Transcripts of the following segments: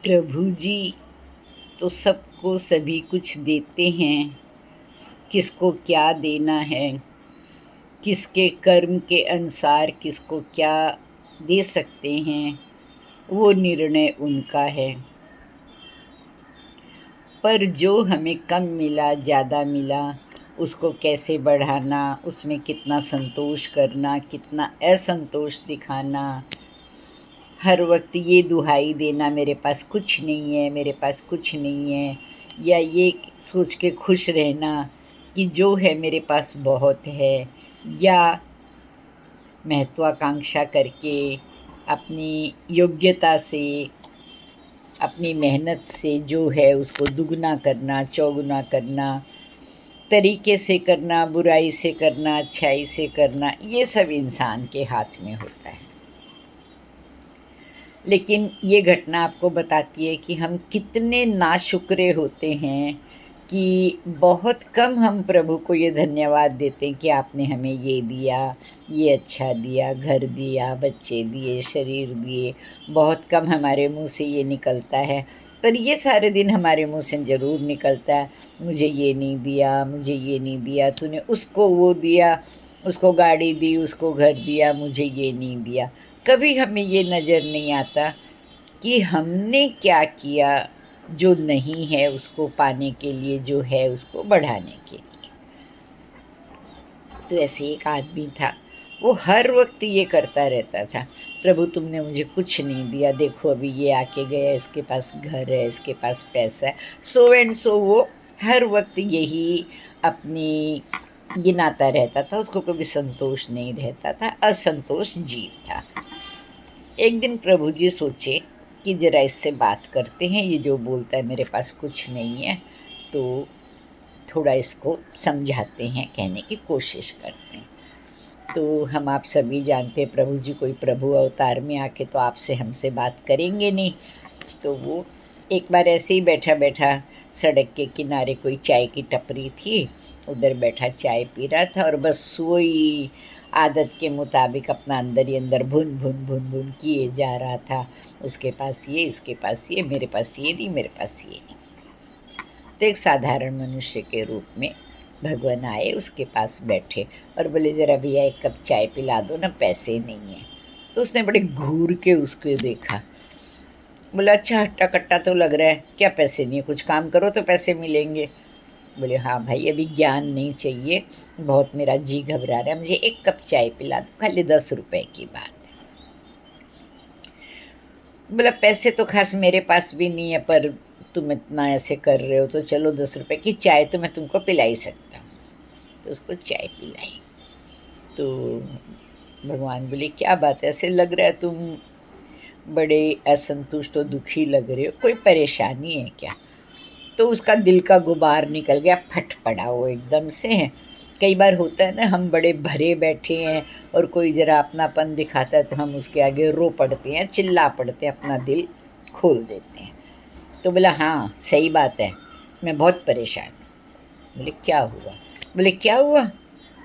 प्रभु जी तो सबको सभी कुछ देते हैं, किसको क्या देना है, किसके कर्म के अनुसार किसको क्या दे सकते हैं, वो निर्णय उनका है। पर जो हमें कम मिला, ज़्यादा मिला, उसको कैसे बढ़ाना, उसमें कितना संतोष करना, कितना असंतोष दिखाना, हर वक्त ये दुहाई देना मेरे पास कुछ नहीं है, मेरे पास कुछ नहीं है, या ये सोच के खुश रहना कि जो है मेरे पास बहुत है, या महत्वाकांक्षा करके अपनी योग्यता से, अपनी मेहनत से जो है उसको दुगना करना, चौगुना करना, तरीके से करना, बुराई से करना, अच्छाई से करना, ये सब इंसान के हाथ में होता है। लेकिन ये घटना आपको बताती है कि हम कितने नाशुक्रे होते हैं कि बहुत कम हम प्रभु को ये धन्यवाद देते हैं कि आपने हमें ये दिया, ये अच्छा दिया, घर दिया, बच्चे दिए, शरीर दिए। बहुत कम हमारे मुंह से ये निकलता है, पर ये सारे दिन हमारे मुंह से ज़रूर निकलता है, मुझे ये नहीं दिया, मुझे ये नहीं दिया, तूने उसको वो दिया, उसको गाड़ी दी, उसको घर दिया, मुझे ये नहीं दिया। कभी हमें ये नज़र नहीं आता कि हमने क्या किया जो नहीं है उसको पाने के लिए, जो है उसको बढ़ाने के लिए। तो ऐसे एक आदमी था, वो हर वक्त ये करता रहता था, प्रभु तुमने मुझे कुछ नहीं दिया, देखो अभी ये आके गया, इसके पास घर है, इसके पास पैसा है, सो एंड सो। वो हर वक्त यही अपनी गिनाता रहता था, उसको कभी संतोष नहीं रहता था, असंतोष जीव था। एक दिन प्रभु जी सोचे कि ज़रा इससे बात करते हैं, ये जो बोलता है मेरे पास कुछ नहीं है, तो थोड़ा इसको समझाते हैं, कहने की कोशिश करते हैं। तो हम आप सभी जानते हैं प्रभु जी कोई प्रभु अवतार में आके तो आपसे हमसे बात करेंगे नहीं। तो वो एक बार ऐसे ही बैठा बैठा सड़क के किनारे कोई चाय की टपरी थी, उधर बैठा चाय पी रहा था, और बस वही आदत के मुताबिक अपना अंदर ही अंदर भुन भुन भुन भुन किए जा रहा था, उसके पास ये, इसके पास ये, मेरे पास ये नहीं, मेरे पास ये नहीं। तो एक साधारण मनुष्य के रूप में भगवान आए, उसके पास बैठे और बोले ज़रा भैया एक कप चाय पिला दो ना, पैसे नहीं हैं। तो उसने बड़े घूर के उसको देखा, बोला अच्छा हट्टा कट्टा तो लग रहा है, क्या पैसे नहीं है, कुछ काम करो तो पैसे मिलेंगे। बोले हाँ भाई अभी ज्ञान नहीं चाहिए, बहुत मेरा जी घबरा रहा है, मुझे एक कप चाय पिला दो, खाली 10 रुपए की बात है। बोला पैसे तो खास मेरे पास भी नहीं है, पर तुम इतना ऐसे कर रहे हो तो चलो 10 रुपए की चाय तो मैं तुमको पिला ही सकता हूँ। तो उसको चाय पिलाई। तो भगवान बोले क्या बात है, ऐसे लग रहा है तुम बड़े असंतुष्ट और दुखी लग रहे हो, कोई परेशानी है क्या? तो उसका दिल का गुबार निकल गया, फट पड़ा वो एकदम से। कई बार होता है ना, हम बड़े भरे बैठे हैं और कोई ज़रा अपनापन दिखाता है तो हम उसके आगे रो पड़ते हैं, चिल्ला पड़ते हैं, अपना दिल खोल देते हैं। तो बोला हाँ सही बात है, मैं बहुत परेशान हूँ। बोले क्या हुआ? बोले क्या हुआ,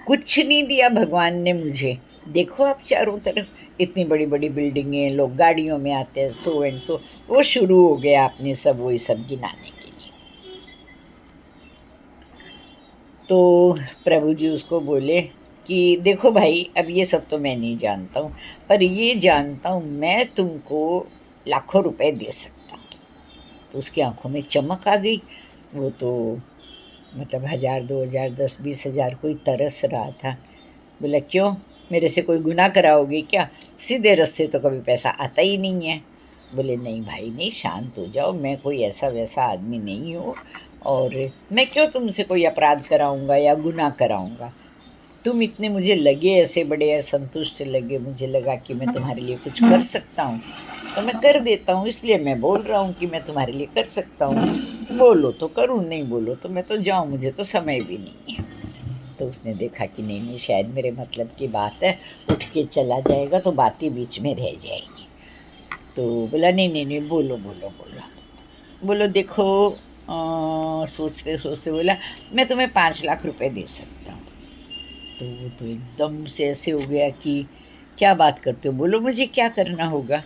कुछ नहीं दिया भगवान ने मुझे। देखो आप चारों तरफ इतनी बड़ी बड़ी बिल्डिंगें, लोग गाड़ियों में आते हैं, सो एंड सो। वो शुरू हो गया अपने सब वही सब गिनाने के लिए। तो प्रभु जी उसको बोले कि देखो भाई अब ये सब तो मैं नहीं जानता हूँ, पर ये जानता हूँ मैं तुमको लाखों रुपए दे सकता हूँ। तो उसकी आंखों में चमक आ गई। वो तो मतलब 1000, 2000, 10, 20 हज़ार कोई तरस रहा था। बोला क्यों, मेरे से कोई गुनाह कराओगे क्या? सीधे रास्ते तो कभी पैसा आता ही नहीं है। बोले नहीं भाई नहीं, शांत हो जाओ, मैं कोई ऐसा वैसा आदमी नहीं हूँ, और मैं क्यों तुमसे कोई अपराध कराऊंगा या गुनाह कराऊंगा। तुम इतने मुझे लगे ऐसे बड़े असंतुष्ट लगे, मुझे लगा कि मैं तुम्हारे लिए कुछ कर सकता हूँ तो मैं कर देता हूँ, इसलिए मैं बोल रहा हूँ कि मैं तुम्हारे लिए कर सकता हूँ। बोलो तो करूँ, नहीं बोलो तो मैं तो जाऊँ, मुझे तो समय भी नहीं है। तो उसने देखा कि नहीं नहीं शायद मेरे मतलब की बात है, उठ के चला जाएगा तो बातें बीच में रह जाएगी। तो बोला नहीं नहीं नहीं, बोलो बोलो बोलो। बोलो देखो सोचते सोचते बोला मैं तुम्हें 5 लाख रुपए दे सकता हूँ। तो वो तो एकदम से ऐसे हो गया कि क्या बात करते हो, बोलो मुझे क्या करना होगा।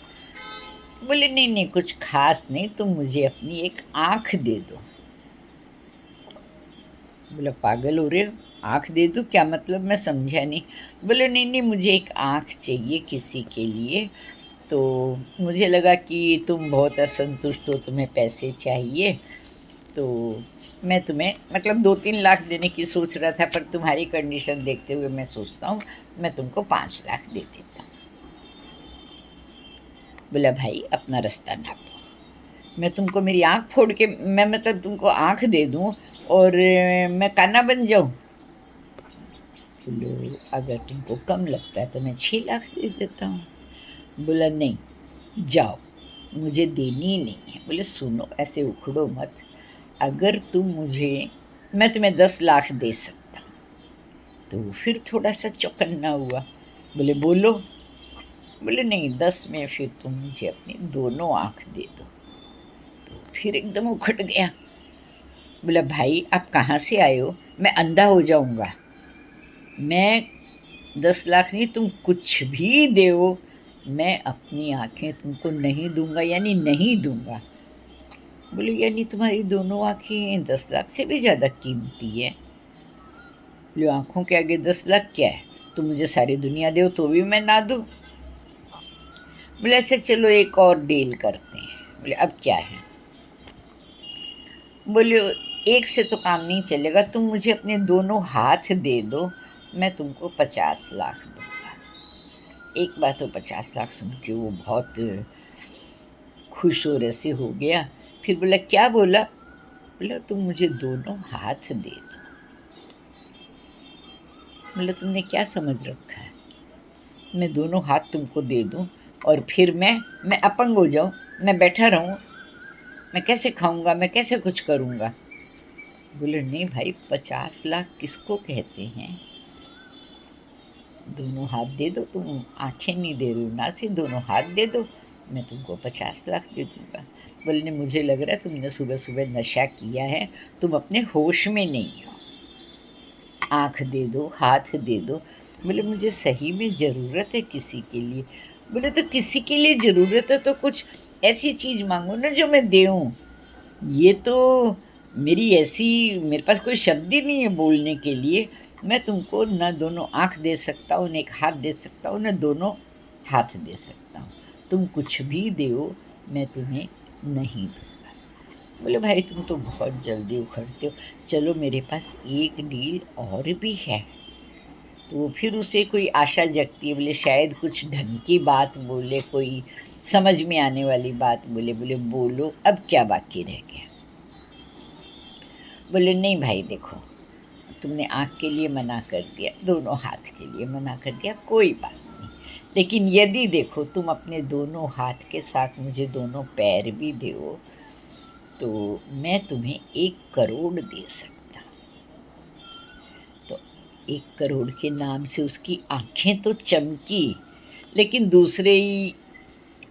बोले नहीं नहीं कुछ खास नहीं, तुम मुझे अपनी एक आँख दे दो। बोला पागल हो रहे हो, आँख दे दूँ क्या मतलब, मैं समझा नहीं। बोले नहीं नहीं मुझे एक आँख चाहिए किसी के लिए, तो मुझे लगा कि तुम बहुत असंतुष्ट हो, तुम्हें पैसे चाहिए, तो मैं तुम्हें मतलब 2-3 लाख देने की सोच रहा था, पर तुम्हारी कंडीशन देखते हुए मैं सोचता हूँ मैं तुमको 5 लाख दे देता हूँ। बोला भाई अपना रास्ता नापो, मैं तुमको मेरी आँख फोड़ के मैं मतलब तुमको आँख दे दूँ और मैं काना बन जाऊँ। बोलो अगर तुमको कम लगता है तो मैं 6 लाख दे देता हूँ। बोला नहीं जाओ, मुझे देनी ही नहीं है। बोले सुनो ऐसे उखड़ो मत, अगर तुम मुझे मैं तुम्हें 10 लाख दे सकता हूँ। तो फिर थोड़ा सा चौकन्ना हुआ। बोले बोलो। बोले नहीं 10 में फिर तुम मुझे अपनी दोनों आँख दे दो। तो फिर एकदम उखड़ गया। बोला भाई आप कहाँ से आए हो, मैं अंधा हो जाऊँगा। मैं 10 लाख नहीं तुम कुछ भी दो, मैं अपनी आँखें तुमको नहीं दूँगा, यानी नहीं दूँगा। बोले यानी तुम्हारी दोनों आँखें 10 लाख से भी ज़्यादा कीमती है। बोले आँखों के आगे 10 लाख क्या है, तुम मुझे सारी दुनिया दो तो भी मैं ना दूँ। बोले ऐसे चलो एक और डील करते हैं। बोले अब क्या है। बोले एक से तो काम नहीं चलेगा, तुम मुझे अपने दोनों हाथ दे दो, मैं तुमको 50 लाख दूँगा। एक बार तो 50 लाख सुन के वो बहुत खुश हो रहे से हो गया। फिर बोला क्या बोला। बोला तुम मुझे दोनों हाथ दे दो। बोला तुमने क्या समझ रखा है, मैं दोनों हाथ तुमको दे दूं और फिर मैं अपंग हो जाऊं, मैं बैठा रहूं, मैं कैसे खाऊंगा, मैं कैसे कुछ करूंगा। बोले नहीं भाई 50 लाख किसको कहते हैं, दोनों हाथ दे दो, तुम आंखें नहीं दे रही हो ना, से दोनों हाथ दे दो, मैं तुमको 50 लाख दे दूंगा। बोले मुझे लग रहा है तुमने सुबह सुबह नशा किया है, तुम अपने होश में नहीं हो, आँख दे दो हाथ दे दो। बोले मुझे सही में ज़रूरत है किसी के लिए। बोले तो किसी के लिए ज़रूरत है तो कुछ ऐसी चीज़ मांगो ना जो मैं दूँ। ये तो मेरी ऐसी मेरे पास कोई शब्द ही नहीं है बोलने के लिए। मैं तुमको न दोनों आँख दे सकता हूँ, न एक हाथ दे सकता हूँ, न दोनों हाथ दे सकता हूँ। तुम कुछ भी दो, मैं तुम्हें नहीं दूँगा। बोले भाई तुम तो बहुत जल्दी उखड़ते हो, चलो मेरे पास एक डील और भी है। तो फिर उसे कोई आशा जगती है, बोले शायद कुछ ढंग की बात बोले, कोई समझ में आने वाली बात बोले। बोले बोलो अब क्या बाकी रह गया। बोले नहीं भाई देखो, तुमने आँख के लिए मना कर दिया, दोनों हाथ के लिए मना कर दिया, कोई बात नहीं, लेकिन यदि देखो तुम अपने दोनों हाथ के साथ मुझे दोनों पैर भी दो तो मैं तुम्हें 1 करोड़ दे सकता हूँ। तो 1 करोड़ के नाम से उसकी आंखें तो चमकी, लेकिन दूसरे ही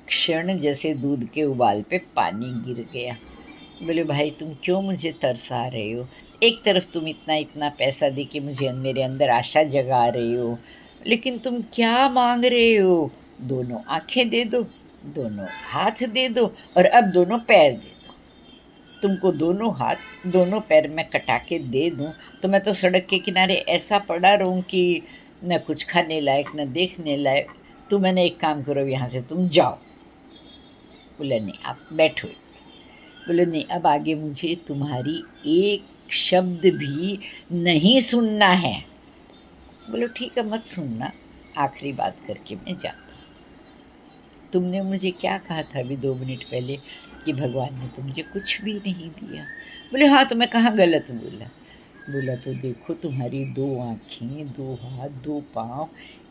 क्षण जैसे दूध के उबाल पे पानी गिर गया। बोले भाई तुम क्यों मुझे तरसा रहे हो, एक तरफ तुम इतना इतना पैसा दे के मुझे मेरे अंदर आशा जगा रहे हो, लेकिन तुम क्या मांग रहे हो, दोनों आंखें दे दो, दोनों हाथ दे दो और अब दोनों पैर दे दो। तुमको दोनों हाथ दोनों पैर मैं कटा के दे दूं तो मैं तो सड़क के किनारे ऐसा पड़ा रहूं कि न कुछ खाने लायक न देखने लायक। तो मैंने एक काम करो, यहाँ से तुम जाओ। बोले नहीं आप बैठो। बोले नहीं अब आगे मुझे तुम्हारी एक शब्द भी नहीं सुनना है। बोलो ठीक है मत सुनना, आखिरी बात करके मैं जाता। तुमने मुझे क्या कहा था अभी 2 मिनट पहले कि भगवान ने तुझे कुछ भी नहीं दिया। बोले हाँ तो मैं कहाँ गलत बोला। बोला तो देखो तुम्हारी 2 आँखें 2 हाथ 2 पाँव,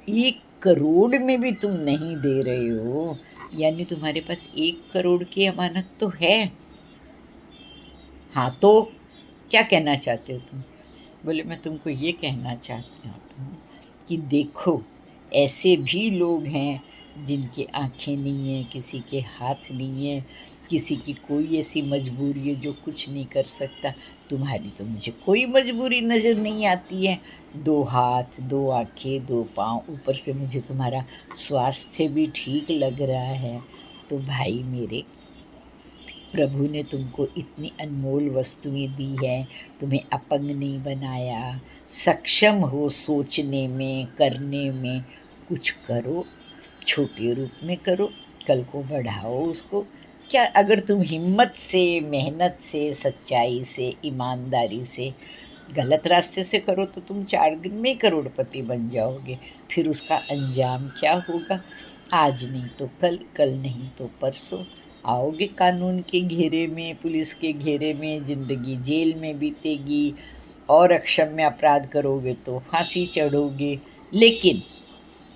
1 करोड़ में भी तुम नहीं दे रहे हो, यानी तुम्हारे पास 1 करोड़ की अमानत तो है। हाँ तो क्या कहना चाहते हो तुम। बोले मैं तुमको ये कहना चाहती हूँ कि देखो ऐसे भी लोग हैं जिनकी आंखें नहीं हैं, किसी के हाथ नहीं है, किसी की कोई ऐसी मजबूरी है जो कुछ नहीं कर सकता। तुम्हारी तो मुझे कोई मजबूरी नज़र नहीं आती है, 2 हाथ 2 आँखें 2 पाँव, ऊपर से मुझे तुम्हारा स्वास्थ्य भी ठीक लग रहा है। तो भाई मेरे, प्रभु ने तुमको इतनी अनमोल वस्तुएं दी हैं, तुम्हें अपंग नहीं बनाया, सक्षम हो सोचने में, करने में। कुछ करो, छोटे रूप में करो, कल को बढ़ाओ उसको। क्या अगर तुम हिम्मत से, मेहनत से, सच्चाई से, ईमानदारी से, गलत रास्ते से करो तो तुम 4 दिन में ही करोड़पति बन जाओगे। फिर उसका अंजाम क्या होगा? आज नहीं तो कल, कल नहीं तो परसों आओगे कानून के घेरे में, पुलिस के घेरे में, ज़िंदगी जेल में बीतेगी, और अक्षम्य अपराध करोगे तो फांसी चढ़ोगे। लेकिन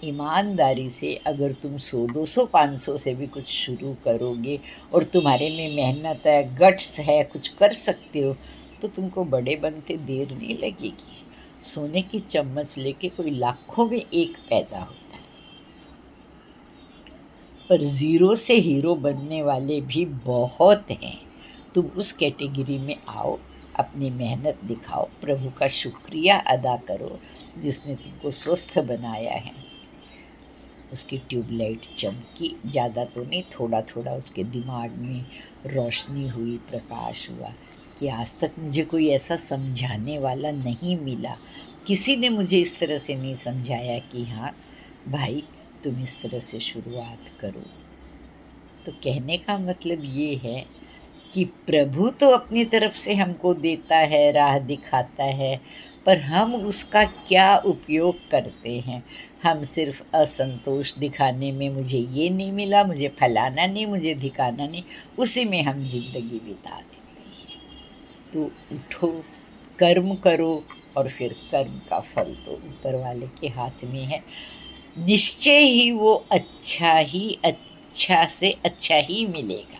ईमानदारी से अगर तुम 100, 200, 500 से भी कुछ शुरू करोगे और तुम्हारे में मेहनत है, गट्स है, कुछ कर सकते हो, तो तुमको बड़े बनते देर नहीं लगेगी। सोने की चम्मच लेके कोई लाखों में एक पैदा होता है, पर ज़ीरो से हीरो बनने वाले भी बहुत हैं। तुम उस कैटेगरी में आओ, अपनी मेहनत दिखाओ, प्रभु का शुक्रिया अदा करो जिसने तुमको स्वस्थ बनाया है। उसकी ट्यूबलाइट चमकी, ज़्यादा तो नहीं, थोड़ा थोड़ा उसके दिमाग में रोशनी हुई, प्रकाश हुआ कि आज तक मुझे कोई ऐसा समझाने वाला नहीं मिला। किसी ने मुझे इस तरह से नहीं समझाया कि हाँ भाई तुम इस तरह से शुरुआत करो। तो कहने का मतलब ये है कि प्रभु तो अपनी तरफ से हमको देता है, राह दिखाता है, पर हम उसका क्या उपयोग करते हैं। हम सिर्फ असंतोष दिखाने में, मुझे ये नहीं मिला, मुझे फलाना नहीं, मुझे धिकाना नहीं, उसी में हम जिंदगी बिता देते हैं। तो उठो, कर्म करो, और फिर कर्म का फल तो ऊपर वाले के हाथ में है। निश्चय ही वो अच्छा से अच्छा ही मिलेगा।